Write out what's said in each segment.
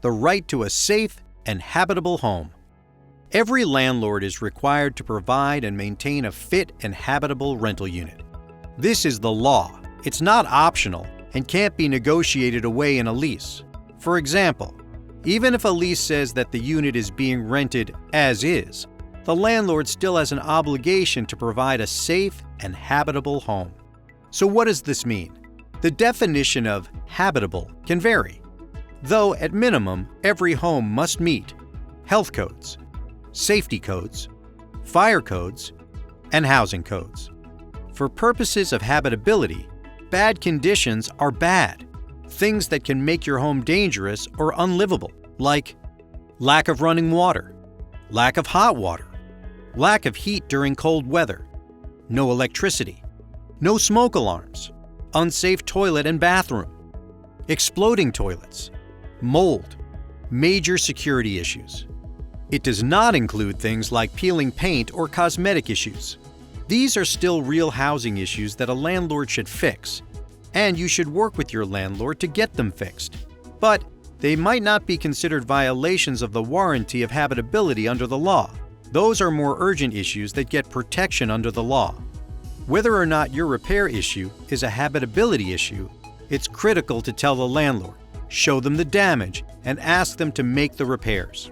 the right to a safe and habitable home. Every landlord is required to provide and maintain a fit and habitable rental unit. This is the law. It's not optional and can't be negotiated away in a lease. For example, even if a lease says that the unit is being rented as is, the landlord still has an obligation to provide a safe and habitable home. So what does this mean? The definition of habitable can vary, though at minimum, every home must meet health codes, safety codes, fire codes, and housing codes. For purposes of habitability, bad conditions are bad. Things that can make your home dangerous or unlivable, like lack of running water, lack of hot water, lack of heat during cold weather, no electricity, no smoke alarms, unsafe toilet and bathroom, exploding toilets, mold, major security issues. It does not include things like peeling paint or cosmetic issues. These are still real housing issues that a landlord should fix, and you should work with your landlord to get them fixed. But they might not be considered violations of the warranty of habitability under the law. Those are more urgent issues that get protection under the law. Whether or not your repair issue is a habitability issue, it's critical to tell the landlord, show them the damage, and ask them to make the repairs.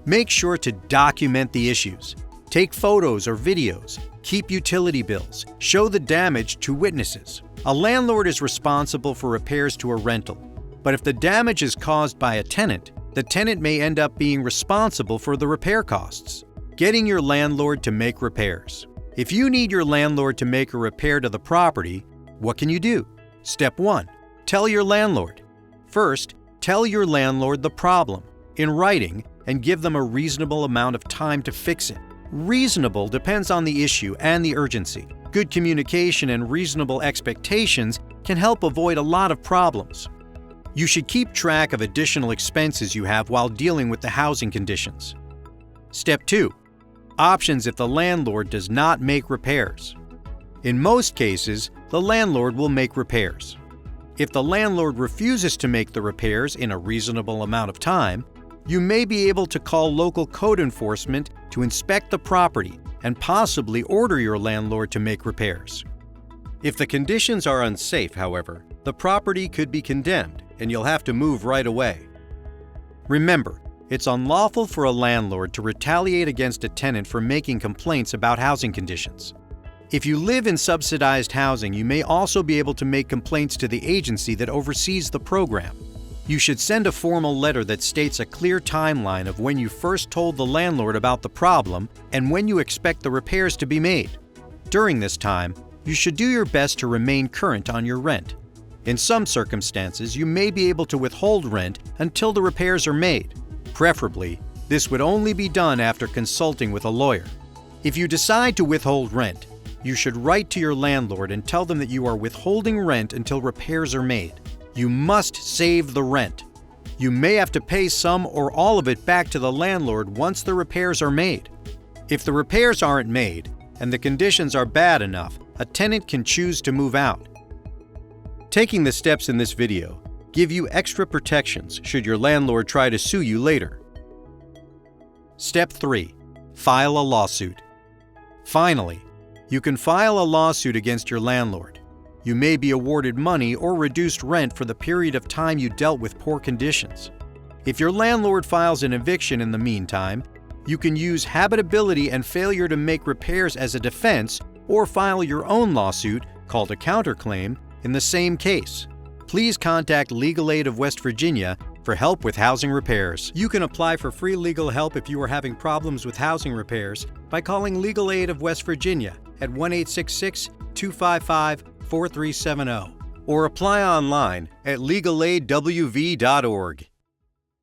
Make sure to document the issues. Take photos or videos, keep utility bills, show the damage to witnesses. A landlord is responsible for repairs to a rental, but if the damage is caused by a tenant, the tenant may end up being responsible for the repair costs. Getting your landlord to make repairs. If you need your landlord to make a repair to the property, what can you do? Step 1. Tell your landlord. First, tell your landlord the problem in writing and give them a reasonable amount of time to fix it. Reasonable depends on the issue and the urgency. Good communication and reasonable expectations can help avoid a lot of problems. You should keep track of additional expenses you have while dealing with the housing conditions. Step 2. Options if the landlord does not make repairs. In most cases, the landlord will make repairs. If the landlord refuses to make the repairs in a reasonable amount of time, you may be able to call local code enforcement to inspect the property and possibly order your landlord to make repairs. If the conditions are unsafe, however, the property could be condemned and you'll have to move right away. Remember, it's unlawful for a landlord to retaliate against a tenant for making complaints about housing conditions. If you live in subsidized housing, you may also be able to make complaints to the agency that oversees the program. You should send a formal letter that states a clear timeline of when you first told the landlord about the problem and when you expect the repairs to be made. During this time, you should do your best to remain current on your rent. In some circumstances, you may be able to withhold rent until the repairs are made. Preferably, this would only be done after consulting with a lawyer. If you decide to withhold rent, you should write to your landlord and tell them that you are withholding rent until repairs are made. You must save the rent. You may have to pay some or all of it back to the landlord once the repairs are made. If the repairs aren't made and the conditions are bad enough, a tenant can choose to move out. Taking the steps in this video give you extra protections should your landlord try to sue you later. Step 3. File a lawsuit. Finally, you can file a lawsuit against your landlord. You may be awarded money or reduced rent for the period of time you dealt with poor conditions. If your landlord files an eviction in the meantime, you can use habitability and failure to make repairs as a defense or file your own lawsuit, called a counterclaim, in the same case. Please contact Legal Aid of West Virginia for help with housing repairs. You can apply for free legal help if you are having problems with housing repairs by calling Legal Aid of West Virginia at 1-866-255-4370 or apply online at legalaidwv.org.